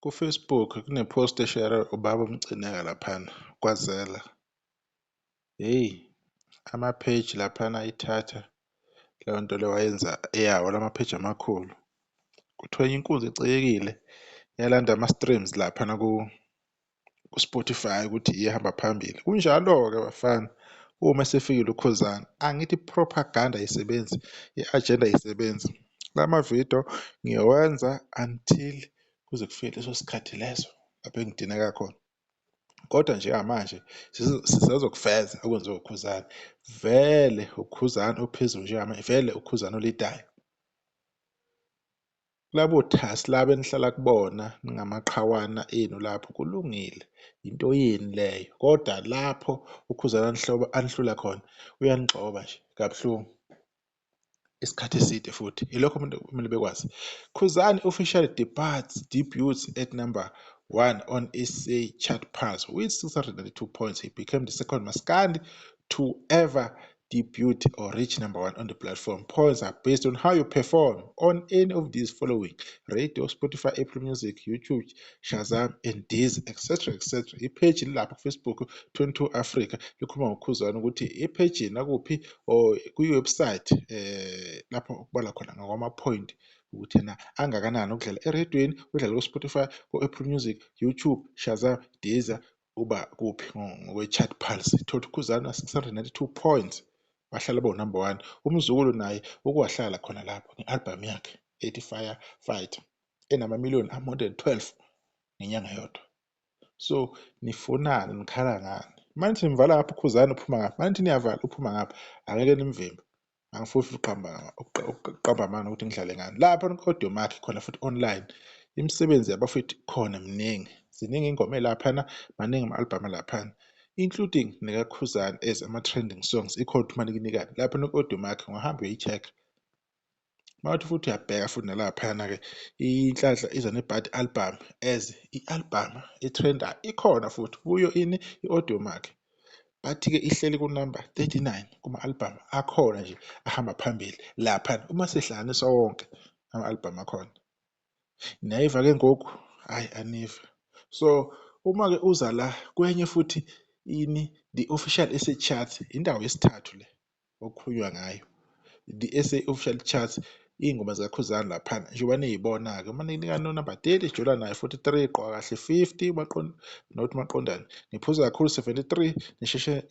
KuFacebook kunepost eshare ubaba uMgcineka laphana kwaZela. Hey, ama-page laphana ayithatha leyo nto le wayenza eyawo lama-page amakhulu. Kuthiwa inkunzi ecekekile yalanda ama-streams laphana ku-Spotify ukuthi iyahamba phambili. Kunjalo-ke bafana, uma esefikile uKhuzani, angithi i-propaganda ayisebenzi, i-agenda ayisebenzi. Lama-video ngiyowenza until kuze kufike leso sikhathi leso lapho engidineka khona. Kodwa njengamanje sisazokufeza okwenziwa uKhuzani. Vele uKhuzani ophezulu njengamanje, vele uKhuzani olidayo. Kulabo thasi laba enihlala kubona ningamaqhawana enu lapho kulungile, into yeni leyo. Kodwa lapho uKhuzani anihlula khona, uyanigxoba nje kabuhlungu isikhathi eside futhi. Yilokho umuntu kumele bekwazi. Khuzani official debuts at number 1 on SA chart pulse with 692 points. He became the second Maskandi to ever debut or reach number 1 on the platform. Points are based on how you perform on any of these following: radio, Spotify, Apple Music, YouTube, Shazam, and Deezer, etc. etc. Ipage lapha kuFacebook 22 Africa likhuluma ngoKhuzani ukuthi ipage nakuphi or kwi-website lapho ukubala khona ngakwama-point ukuthi yena angakanani ukudlala eredweni, udlala ku-Spotify, ku-Apple Music, YouTube, Shazam, Deezer, uba kuphi ngokwe-chart pulse. Thola uKhuzani 692 points, wahlala number 1. Umzukulu naye ukuwahlala khona lapho nge-album yakhe ethi Firefighter enamamiliyoni more than 12 ngenyanga yodwa. So nifunani, nikhala ngani? Manje nimvala ngapha uKhuzani uphuma ngapha, manje niyavala uphuma ngapha, angeke nimvimbe. Angifuni ukuqamba amanga ukuthi ngidlale ngani. Lapha ku-Audiomack khona futhi online, imisebenzi yabafowethu khona miningi, ziningi ingoma laphana, maningi ama-album laphana, including nekaKhuzani as ama-trending songs. Ikhona ukuthi uma nikunikani lapha ku-Audiomack, ungahamba uyoyi-check. Mawuthi futhi uyabheka futhi nalaphana-ke, inhlanhla iza ne-Bad album as i-album etrenda ikhona futhi kuyo ini i-Audiomack. Bathi-ke ihleli ku-number 39 kuma-album akhona nje ahamba phambili laphana uma sehlanganisa wonke ama-album akhona. Niyayiva-ke ngoku? Hhayi, aniva. So uma-ke uza la kwenye futhi ini, the official SA charts, indawo yesithathu le okukhulunywa ngayo. The SA official charts, iy'ngoma zikaKhuzani laphana njengoba niy'bona-ke, uma ninika no-number 30 sijola naye 43, gqoka kahle 50, nothi maqondane. Ngiphuza kakhulu 73, nisheshe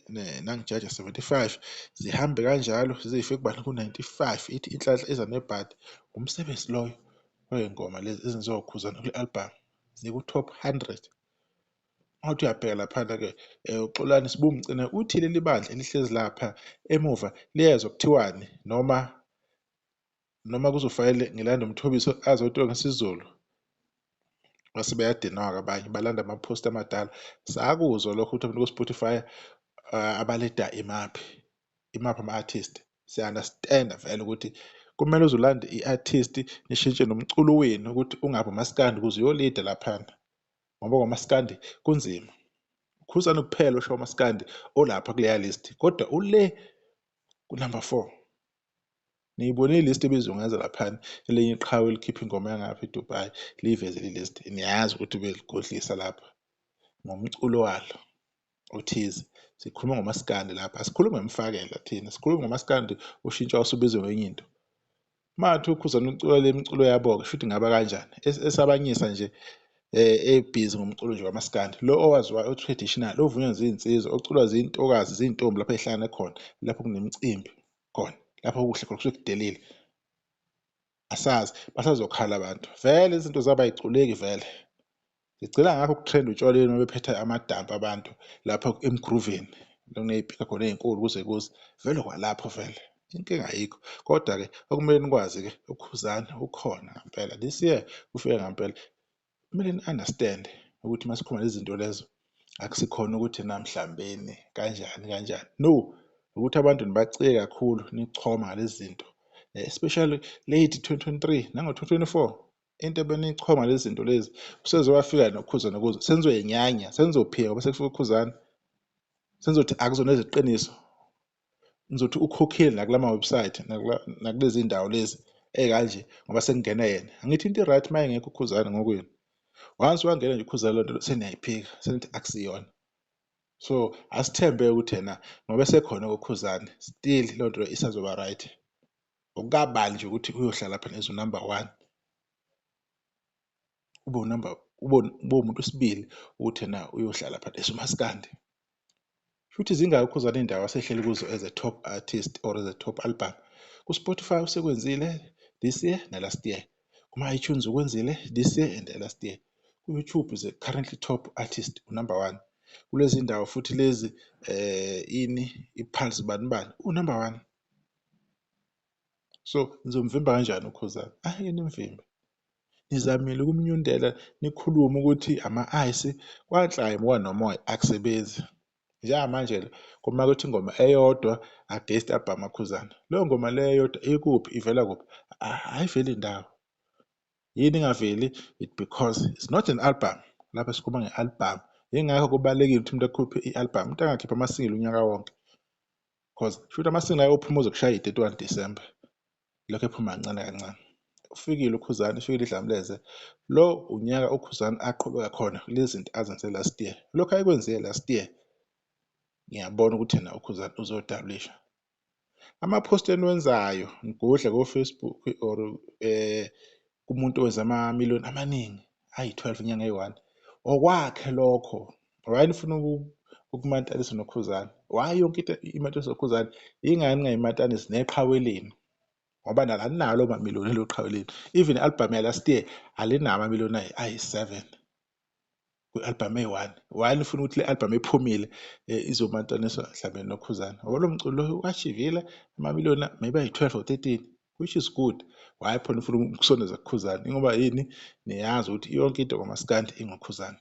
nangijaja 75, zihambe kanjalo zize zifike kubani ku-95. Ithi inhlanhla eza nebhadi. Umsebenzi loyo wey'ngoma lezi ezenziwa uKhuzani kule album, ziku-top 100. Mawuthi uyabheka laphana-ke, uXolani Sibumgcine uthi leli bandla elihlezi lapha emuva liyezwa kuthiwani, noma kuzofanele ngilande uMthobiso azotoka ngesiZulu. Base bayadinwa-ke abanye, balanda ama-post amadala. Sakuzwa lokho ukuthi abantu ku-Spotify abaleda imaphi ama-artist. Siya-understand-a vele ukuthi kumele uze ulande i-artist, nishintshe nomculo wenu ukuthi ungabi umaskandi ukuze uyolida laphana, ngoba ngomaskandi kunzima. uKhuzani kuphela osho umaskandi olapha kuleya list, kodwa ule ku-number 4. Niyibone i-list ebizungeza laphana, elinye iqhawe likhipha ingoma yangapha eDubai, liyiveze le-list. Niyazi ukuthi belikhohlisa lapha ngomculo walo othize. Sikhuluma ngomaskandi lapha, asikhulumi ngemfakela thina, sikhuluma ngomaskandi ushintsha usubizwe ngenye into. Mathi uKhuzani ucula le miculo yabo-ke futhi ngaba kanjani, esabanyisa nje ebhizi ngomculo nje wamaskandi, lo owaziwayo o-traditional, ovunywa zinsizwa, oculwa zintokazi, zintombi lapho ey'hlangane khona, lapho kunemicimbi khona, lapho kuhle khona kusuke kudelile. Asazi basazokhala abantu, vele izinto zabo ay'culeki vele. Zigcina ngakho ukutrenda utshwaleni uma bephethe amadampu abantu lapho emgruveni, kuney'pika khona ey'nkulu kuze vele kwalapho vele. Inkinga ayikho, kodwa-ke okumele nikwazi-ke uKhuzani ukhona ngempela. This year ufike ngempela. Kumele ni-understand ukuthi uma sikhuluma lezi zinto lezo, akusikhona ukuthi namhlambeni kanjani. No, ukuthi abantu nibacike kakhulu, nichoma ngalezi zinto. Especially late 2023 nango-2024, into ebeniyichoma lezi zinto lezi, usezowafika noKhuzani kuzo, senizoyinyanya, senizophika ngoba sekufika uKhuzani. Senizothi akuzona eziqiniso. Nizothi ukhokhile nakulama-website, nakulezi ndawo lezi ey'kanje ngoba sekungene yena. Angithi into i-right uma engekho uKhuzani ngokwenu. Once wangena nje uKhuzani loo nto seniyayiphika senithi akusiyona. So asithembe ukuthi yena ngoba esekhona uKhuzani still loo nto isazoba right. Ukukabali nje ukuthi uyohlala phela as number one. Ube umuntu wesibili ukuthi yena uyohlala phela as umaskandi. Futhi zingaki uKhuzani iy'ndawo asehleli kuzo as a top artist or as a top album. Ku-Spotify usekwenzile this year na-last year. Kuma-iTunes ukwenzile this year and last year. Ku-YouTube is a currently top artist, number one. Kulezi ndawo futhi lezi i-Pulse bani bani, number one. So nizomvimba kanjani uKhuzani? Angeke nimvimbe. Nizamile ukumnyundela nikhulume ukuthi ama-ice kwanhlaya nomoya akusebenzi. Njengamanje kuma kuthi ingoma eyodwa against album kaKhuzani. Leyo ngoma leyo eyodwa ikuphi ivela kuphi? Ayiveli indawo. Yini ingaveli? It because it's not an album. Lapha sikhuluma nge-album. Yingakho kubalulekile ukuthi umuntu akhuphe i-album. Umuntu angakhipha ama-single unyaka wonke. Because shuthi ama-single ayophuma uzokushaya i-31 December. Lokho ephuma kancane kancane. Ufikile uKhuzani, ufikile idlamleze. Lo unyaka uKhuzani aqhubeka khona kulezi zinto azenze last year. Lokho ayekwenzile last year. Ngiyabona ukuthi yena uKhuzani uzo-establish. Ama-post eniwenzayo ngigudla ko-Facebook or kumuntu owenza ama-million amaningi ayi-12 inyanga eyi-1. Okwakhe lokho. Why nifuna ukumantanisa noKhuzani? Why yonke into imatanisa noKhuzani? Ingani ningayimatanisi neqhawe lenu? Ngoba nalo alinalo ama-million elo qhawe lenu. Even i-album ya-last year alinawo ama-million ayi-7. Kwi-album eyi-1. Why nifuna ukuthi le-album ephumile izomantaniswa mhlawumbe noKhuzani? Ngoba lo mculo u-achivile ama-million maybe ayi-12 or 13, which is good. Why phela ufuna ukusondeza kuKhuzani? Ingoba yini? Niyazi ukuthi yonke into ngomaskandi ingoKhuzani.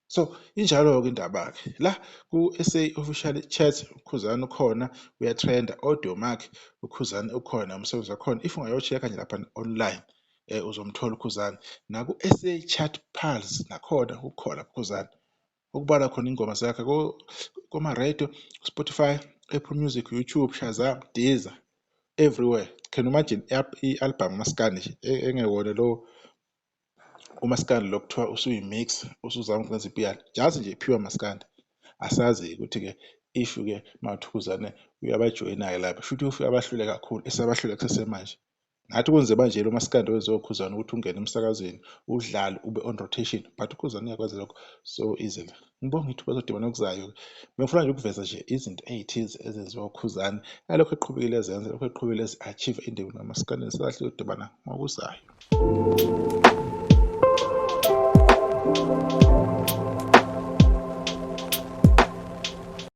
So injalo-ke indaba-ke. La ku-SA official chat uKhuzani ukhona, uyatrenda. Audiomack uKhuzani ukhona, umsebenzi wakhona. If ungayo-check-a nje lapha online uzomthola uKhuzani. Naku-SA Chat Pulse nakhona ukhona uKhuzani. Ukubala khona ingoma zakhe kuma-radio, Spotify, Apple Music, YouTube, Shazam, Deezer, everywhere. Can you imagine i-album umaskandi nje engewona lo umaskandi lo kuthiwa usuyi-mix usuzama ukwenza ipiyano. Just nje pure maskandi. Asazi-ke ukuthi-ke if-ke mawuthi uKhuzani uyabajoyina-ke lapha. Shuthi ufike abahlule kakhulu, esabahlule kusesemanje. Ngathi kunzima nje lo maskandi owenziwe uKhuzani ukuthi ungene emsakazweni, udlale, ube on rotation. But uKhuzani uyakwazi lokho so easily. Ngibonga ithuba lodibana okuzayo. Bengifuna nje ukuveza nje izinto ey'thize ezenziwa uKhuzani. Nalokho eqhubekile ezenza, lokho eqhubekile ezi-achieve indima nomaskandi. Sisahle udibana ngokuzayo.